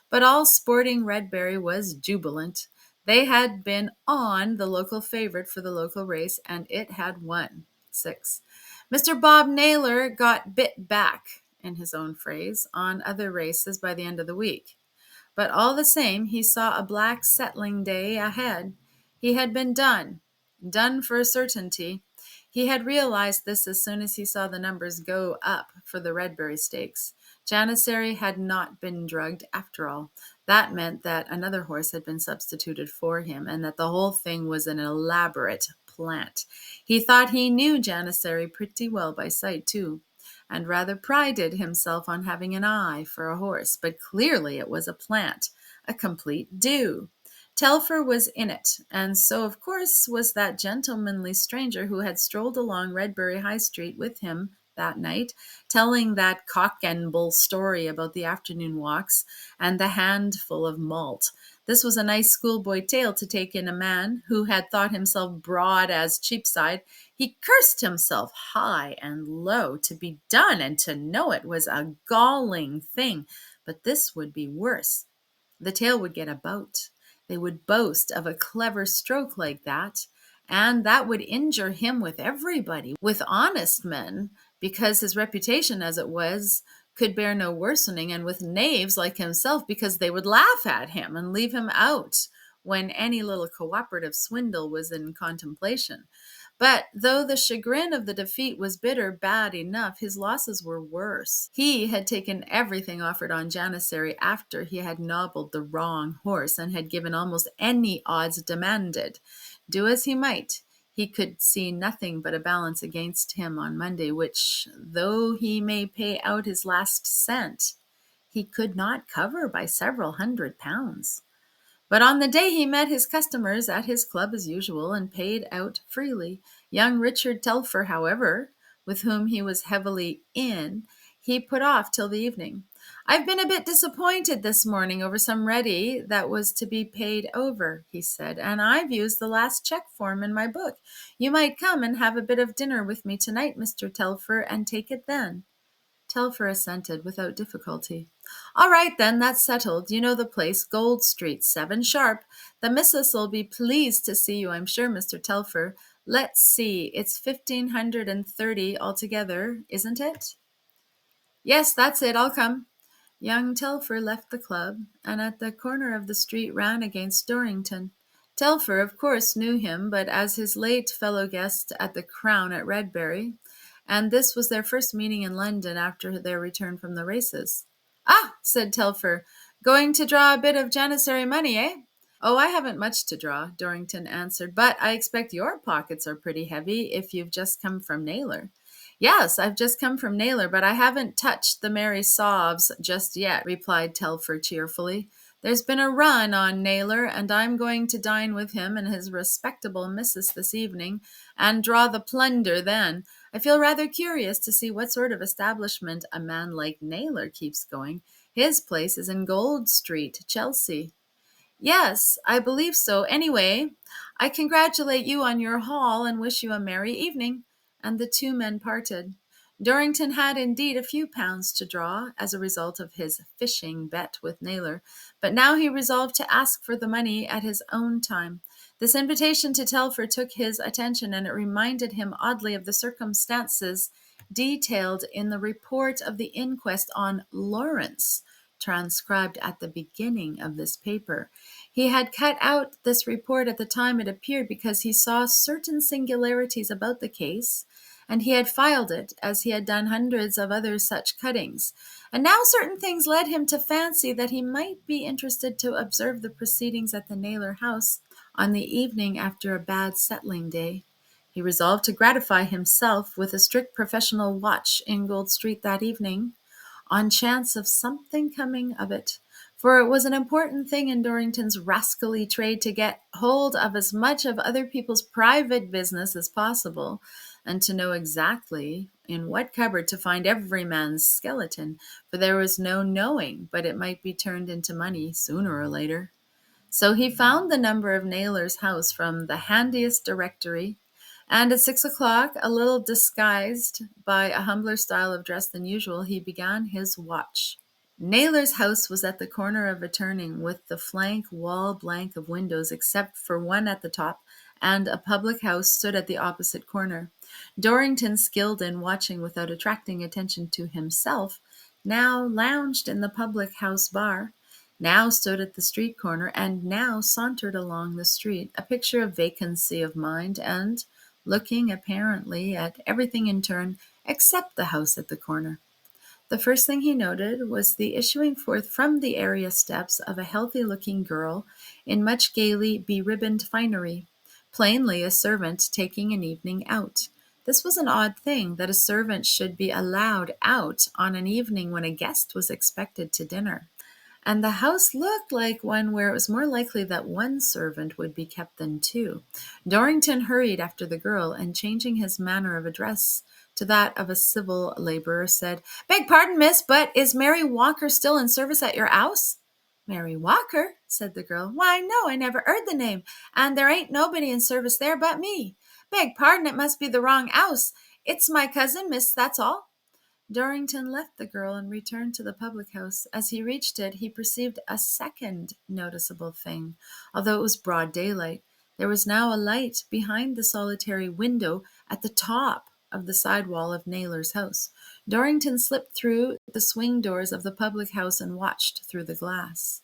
But all sporting Redberry was jubilant. They had been on the local favorite for the local race, and it had won. 6. Mr. Bob Naylor got bit back, in his own phrase, on other races by the end of the week. But all the same, he saw a black settling day ahead. He had been done for a certainty. He had realized this as soon as he saw the numbers go up for the Redberry Stakes. Janissary had not been drugged after all. That meant that another horse had been substituted for him, and that the whole thing was an elaborate plant. He thought he knew Janissary pretty well by sight, too, and rather prided himself on having an eye for a horse, but clearly it was a plant, a complete do. Telfer was in it, and so of course was that gentlemanly stranger who had strolled along Redbury High Street with him that night, telling that cock and bull story about the afternoon walks and the handful of malt. This was a nice schoolboy tale to take in a man who had thought himself broad as Cheapside. He cursed himself high and low. To be done and to know it was a galling thing. But this would be worse. The tale would get about. They would boast of a clever stroke like that, and that would injure him with everybody, with honest men, because his reputation as it was could bear no worsening, and with knaves like himself, because they would laugh at him and leave him out when any little cooperative swindle was in contemplation. But though the chagrin of the defeat was bitter bad enough, his losses were worse. He had taken everything offered on Janissary after he had nobbled the wrong horse and had given almost any odds demanded. Do as he might, he could see nothing but a balance against him on Monday, which, though he may pay out his last cent, he could not cover by several £100. But on the day he met his customers at his club as usual and paid out freely. Young Richard Telfer, however, with whom he was heavily in, he put off till the evening. "I've been a bit disappointed this morning over some ready that was to be paid over," he said, "and I've used the last check form in my book. You might come and have a bit of dinner with me tonight, Mr. Telfer, and take it then." Telfer assented without difficulty. "All right, then, that's settled. You know the place, Gold Street, 7 sharp. The missis'll be pleased to see you, I'm sure, Mr. Telfer. Let's see, it's 1,530 altogether, isn't it?" "Yes, that's it. I'll come." Young Telfer left the club, and at the corner of the street ran against Dorrington. Telfer, of course, knew him, but as his late fellow guest at the Crown at Redbury, and this was their first meeting in London after their return from the races. "Ah," said Telfer, "going to draw a bit of Janissary money, eh?" "Oh, I haven't much to draw," Dorrington answered, "but I expect your pockets are pretty heavy if you've just come from Naylor." "Yes, I've just come from Naylor, but I haven't touched the 𝑚𝒂𝒔𝒆 just yet," replied Telfer cheerfully. "There's been a run on Naylor, and I'm going to dine with him and his respectable missus this evening, and draw the plunder then. I feel rather curious to see what sort of establishment a man like Naylor keeps going. His place is in Gold Street, Chelsea." "Yes, I believe so. Anyway, I congratulate you on your haul and wish you a merry evening." And the two men parted. Dorrington had indeed a few pounds to draw as a result of his fishing bet with Naylor, but now he resolved to ask for the money at his own time. This invitation to Telfer took his attention, and it reminded him oddly of the circumstances detailed in the report of the inquest on Lawrence, transcribed at the beginning of this paper. He had cut out this report at the time it appeared because he saw certain singularities about the case, and he had filed it as he had done hundreds of other such cuttings. And now certain things led him to fancy that he might be interested to observe the proceedings at the Naylor house on the evening after a bad settling day. He resolved to gratify himself with a strict professional watch in Gold Street that evening, on chance of something coming of it, for it was an important thing in Dorrington's rascally trade to get hold of as much of other people's private business as possible, and to know exactly in what cupboard to find every man's skeleton, for there was no knowing but it might be turned into money sooner or later. So he found the number of Naylor's house from the handiest directory, and at 6 o'clock, a little disguised by a humbler style of dress than usual, he began his watch. Naylor's house was at the corner of a turning, with the flank wall blank of windows except for one at the top, and a public house stood at the opposite corner. Dorrington, skilled in watching without attracting attention to himself, now lounged in the public house bar, now stood at the street corner, and now sauntered along the street, a picture of vacancy of mind, and looking apparently at everything in turn except the house at the corner. The first thing he noted was the issuing forth from the area steps of a healthy-looking girl in much gaily beribboned finery, plainly a servant taking an evening out. This was an odd thing, that a servant should be allowed out on an evening when a guest was expected to dinner. And the house looked like one where it was more likely that one servant would be kept than two. Dorrington hurried after the girl, and changing his manner of address to that of a civil labourer, said, "Beg pardon, miss, but is Mary Walker still in service at your house?" "Mary Walker?" said the girl. "Why, no, I never heard the name, and there ain't nobody in service there but me. Beg pardon, it must be the wrong house. It's my cousin, miss, that's all." Dorrington left the girl and returned to the public house. As he reached it, he perceived a second noticeable thing. Although it was broad daylight, there was now a light behind the solitary window at the top of the side wall of Naylor's house. Dorrington slipped through the swing doors of the public house and watched through the glass.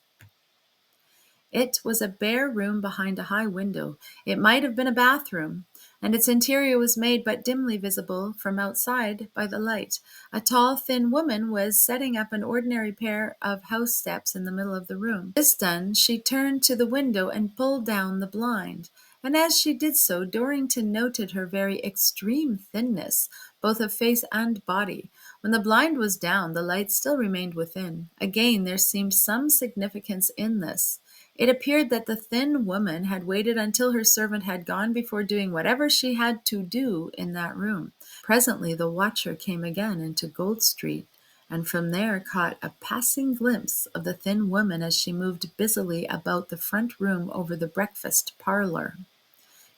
It was a bare room behind a high window. It might have been a bathroom, and its interior was made but dimly visible from outside by the light. A tall, thin woman was setting up an ordinary pair of house steps in the middle of the room. This done, she turned to the window and pulled down the blind. And as she did so, Dorrington noted her very extreme thinness, both of face and body. When the blind was down, the light still remained within. Again, there seemed some significance in this. It appeared that the thin woman had waited until her servant had gone before doing whatever she had to do in that room. Presently the watcher came again into Gold Street, and from there caught a passing glimpse of the thin woman as she moved busily about the front room over the breakfast parlor.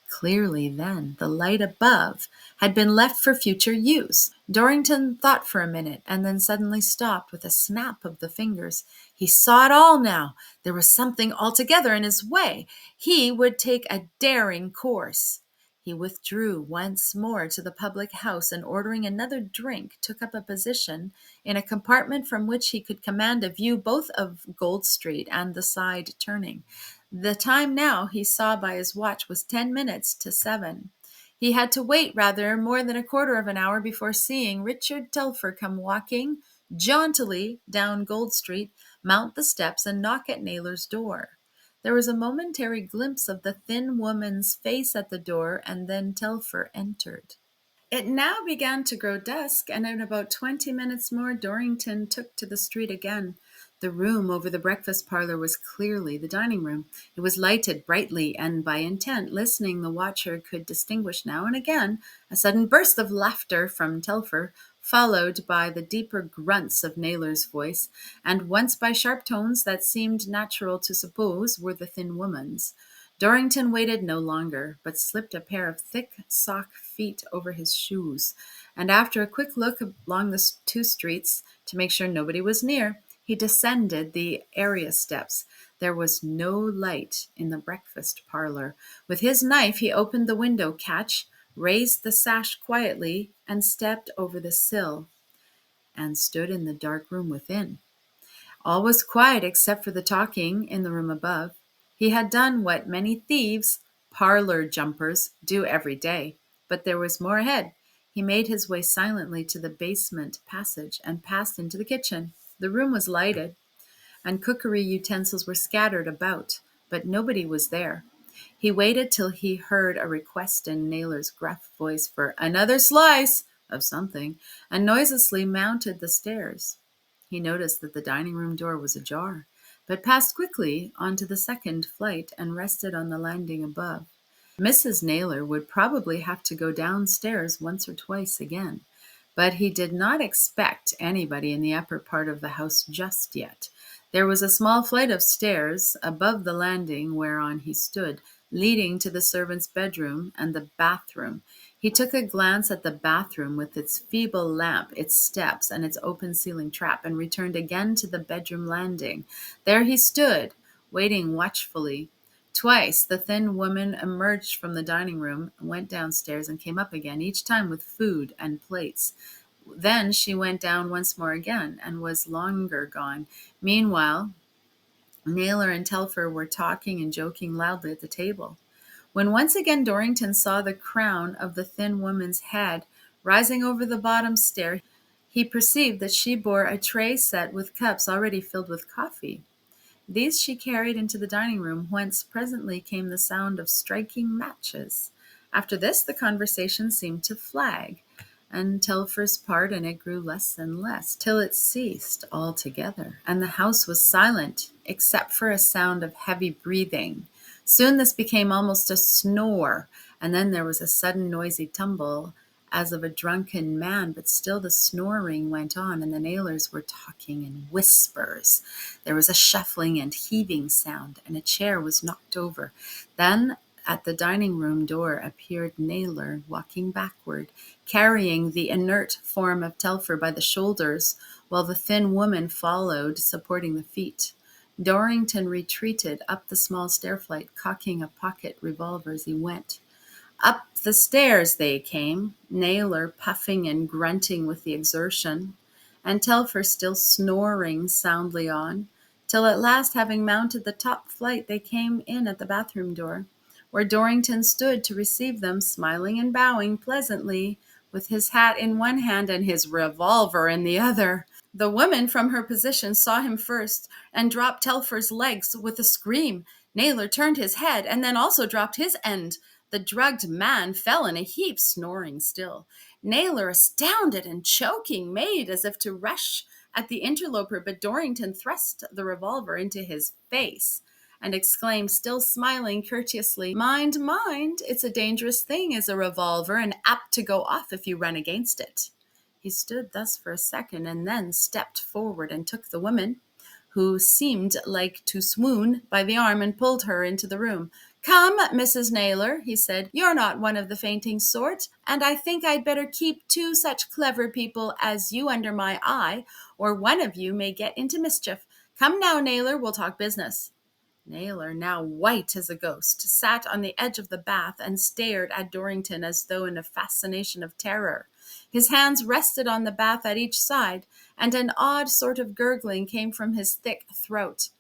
Clearly, then, the light above had been left for future use. Dorrington thought for a minute and then suddenly stopped with a snap of the fingers. He saw it all now. There was something altogether in his way. He would take a daring course. He withdrew once more to the public house and, ordering another drink, took up a position in a compartment from which he could command a view both of Gold Street and the side turning. The time now, he saw by his watch, was 10 minutes to 7. He had to wait rather more than a quarter of an hour before seeing Richard Telfer come walking jauntily down Gold Street, mount the steps, and knock at Naylor's door. There was a momentary glimpse of the thin woman's face at the door, and then Telfer entered. It now began to grow dusk, and in about 20 minutes more Dorrington took to the street again. The room over the breakfast parlor was clearly the dining room. It was lighted brightly, and by intent listening the watcher could distinguish now and again a sudden burst of laughter from Telfer, followed by the deeper grunts of Naylor's voice, and once by sharp tones that seemed natural to suppose were the thin woman's. Dorrington waited no longer, but slipped a pair of thick sock feet over his shoes, and after a quick look along the two streets to make sure nobody was near, he descended the area steps. There was no light in the breakfast parlor. With his knife he opened the window catch, raised the sash quietly, and stepped over the sill, and stood in the dark room within. All was quiet except for the talking in the room above. He had done what many thieves, parlor jumpers, do every day, but there was more ahead. He made his way silently to the basement passage and passed into the kitchen. The room was lighted, and cookery utensils were scattered about, but nobody was there. He waited till he heard a request in Naylor's gruff voice for another slice of something, and noiselessly mounted the stairs. He noticed that the dining room door was ajar, but passed quickly on to the second flight and rested on the landing above. Mrs. Naylor would probably have to go downstairs once or twice again, but he did not expect anybody in the upper part of the house just yet. There was a small flight of stairs above the landing whereon he stood, leading to the servant's bedroom and the bathroom. He took a glance at the bathroom with its feeble lamp, its steps, and its open ceiling trap, and returned again to the bedroom landing. There he stood, waiting watchfully. Twice the thin woman emerged from the dining room, went downstairs, and came up again, each time with food and plates. Then she went down once more again, and was longer gone. Meanwhile, Naylor and Telfer were talking and joking loudly at the table. When once again Dorrington saw the crown of the thin woman's head rising over the bottom stair, he perceived that she bore a tray set with cups already filled with coffee. These she carried into the dining room, whence presently came the sound of striking matches. After this the conversation seemed to flag, and Telfer's part in it grew less and less, till it ceased altogether, and the house was silent, except for a sound of heavy breathing. Soon this became almost a snore, and then there was a sudden noisy tumble, as of a drunken man, but still the snoring went on, and the Naylors were talking in whispers. There was a shuffling and heaving sound, and a chair was knocked over. Then at the dining room door appeared Naylor, walking backward, carrying the inert form of Telfer by the shoulders, while the thin woman followed, supporting the feet. Dorrington retreated up the small stair flight, cocking a pocket revolver as he went. Up the stairs they came, Naylor puffing and grunting with the exertion, and Telfer still snoring soundly on, till at last, having mounted the top flight, they came in at the bathroom door, where Dorrington stood to receive them, smiling and bowing pleasantly, with his hat in one hand and his revolver in the other. The woman from her position saw him first, and dropped Telfer's legs with a scream. Naylor turned his head and then also dropped his end. The drugged man fell in a heap, snoring still. Naylor, astounded and choking, made as if to rush at the interloper, but Dorrington thrust the revolver into his face and exclaimed, still smiling courteously, "Mind, mind, it's a dangerous thing, is a revolver, and apt to go off if you run against it." He stood thus for a second, and then stepped forward and took the woman, who seemed like to swoon, by the arm, and pulled her into the room. "Come, Mrs. Naylor," he said, "you're not one of the fainting sort, and I think I'd better keep two such clever people as you under my eye, or one of you may get into mischief. Come now, Naylor, we'll talk business." Naylor, now white as a ghost, sat on the edge of the bath and stared at Dorrington as though in a fascination of terror. His hands rested on the bath at each side, and an odd sort of gurgling came from his thick throat.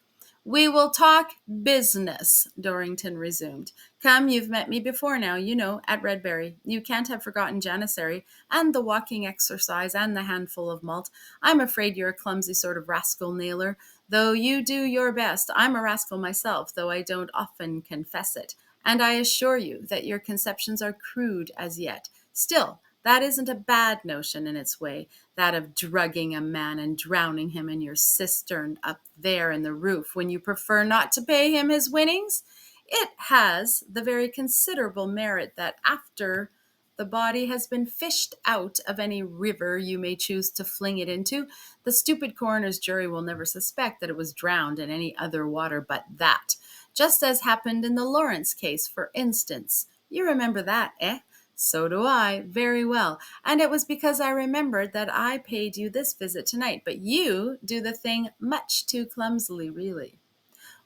"We will talk business," Dorrington resumed. "Come, you've met me before now, you know, at Redbury. You can't have forgotten Janissary, and the walking exercise, and the handful of malt. I'm afraid you're a clumsy sort of rascal, Naylor, though you do your best. I'm a rascal myself, though I don't often confess it. And I assure you that your conceptions are crude as yet. Still, that isn't a bad notion in its way, that of drugging a man and drowning him in your cistern up there in the roof when you prefer not to pay him his winnings. It has the very considerable merit that after the body has been fished out of any river you may choose to fling it into, the stupid coroner's jury will never suspect that it was drowned in any other water but that. Just as happened in the Lawrence case, for instance. You remember that, eh? So do I, very well. And it was because I remembered that I paid you this visit tonight. But you do the thing much too clumsily, really.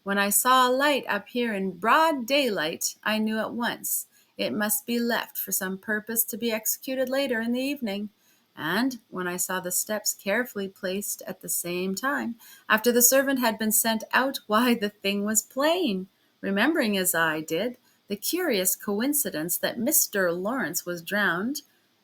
When I saw a light up here in broad daylight, I knew at once it must be left for some purpose to be executed later in the evening. And when I saw the steps carefully placed at the same time, after the servant had been sent out, why, the thing was plain. Remembering, as I did, the curious coincidence that Mr. Lawrence was drowned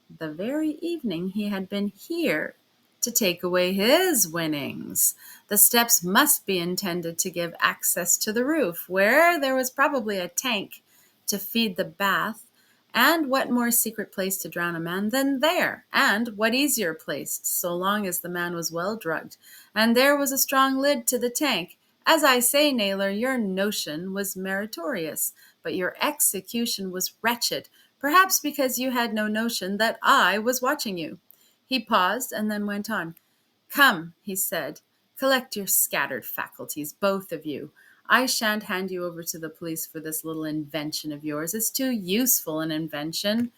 the very evening he had been here to take away his winnings. The steps must be intended to give access to the roof, where there was probably a tank to feed the bath. And what more secret place to drown a man than there? And what easier place, so long as the man was well drugged, and there was a strong lid to the tank. As I say, Naylor, your notion was meritorious, but your execution was wretched, perhaps because you had no notion that I was watching you. He paused and then went on. "Come," he said, "collect your scattered faculties, both of you. I shan't hand you over to the police for this little invention of yours. It's too useful an invention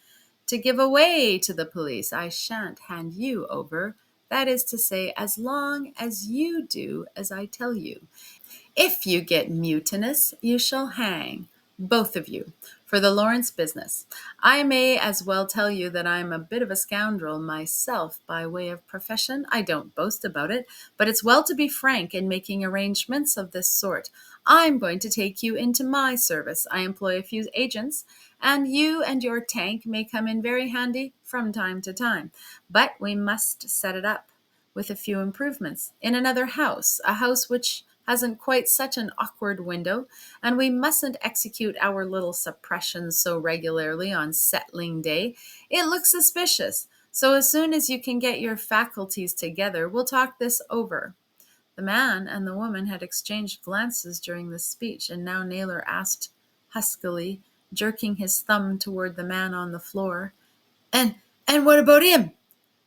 to give away to the police. I shan't hand you over. That is to say, as long as you do as I tell you. If you get mutinous, you shall hang, both of you, for the Lawrence business. I may as well tell you that I'm a bit of a scoundrel myself by way of profession. I don't boast about it, but it's well to be frank in making arrangements of this sort. I'm going to take you into my service. I employ a few agents, and you and your tank may come in very handy from time to time. But we must set it up with a few improvements in another house, a house which hasn't quite such an awkward window, and we mustn't execute our little suppressions so regularly on settling day. It looks suspicious. So as soon as you can get your faculties together, we'll talk this over." The man and the woman had exchanged glances during this speech, and now Naylor asked huskily, jerking his thumb toward the man on the floor, "And what about him?"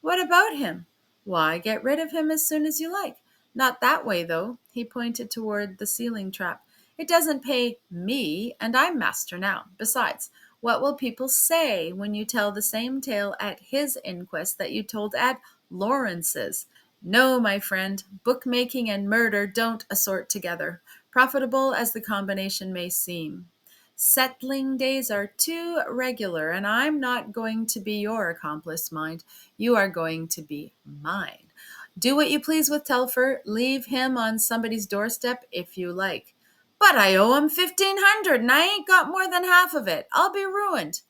"What about him? Why, get rid of him as soon as you like. Not that way, though." He pointed toward the ceiling trap. "It doesn't pay me, and I'm master now. Besides, what will people say when you tell the same tale at his inquest that you told at Lawrence's? No, my friend, bookmaking and murder don't assort together, profitable as the combination may seem. Settling days are too regular, and I'm not going to be your accomplice, mind. You are going to be mine. Do what you please with Telfer. Leave him on somebody's doorstep if you like." "But I owe him 1,500, and I ain't got more than half of it. I'll be ruined."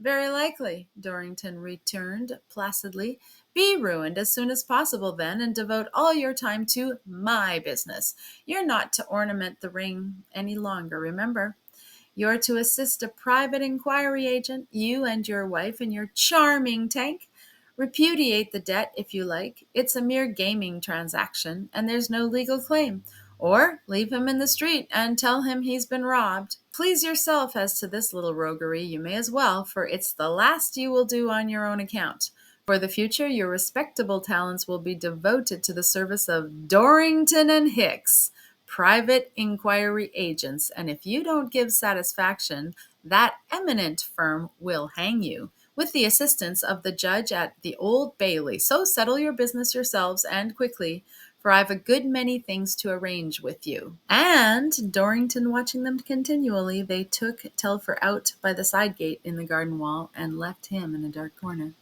Very likely, Dorrington returned placidly. Be ruined as soon as possible, then, and devote all your time to my business. You're not to ornament the ring any longer, remember. You're to assist a private inquiry agent, you and your wife and your charming tank. Repudiate the debt if you like. It's a mere gaming transaction, and there's no legal claim. Or leave him in the street and tell him he's been robbed. Please yourself as to this little roguery, you may as well, for it's the last you will do on your own account. For the future, your respectable talents will be devoted to the service of Dorrington and Hicks, private inquiry agents, and if you don't give satisfaction, that eminent firm will hang you, with the assistance of the judge at the Old Bailey. So settle your business yourselves, and quickly, for I've a good many things to arrange with you. And, Dorrington watching them continually, they took Telfer out by the side gate in the garden wall, and left him in a dark corner.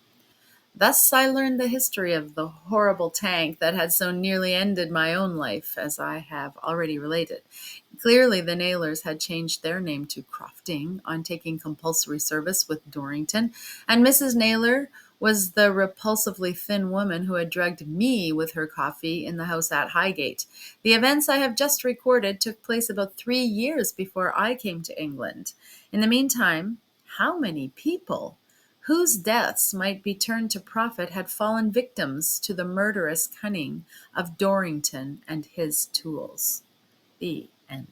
Thus I learned the history of the horrible tank that had so nearly ended my own life, as I have already related. Clearly the Naylors had changed their name to Crofting on taking compulsory service with Dorrington, and Mrs. Naylor was the repulsively thin woman who had drugged me with her coffee in the house at Highgate. The events I have just recorded took place about 3 years before I came to England. In the meantime, how many people whose deaths might be turned to profit had fallen victims to the murderous cunning of Dorrington and his tools? The end.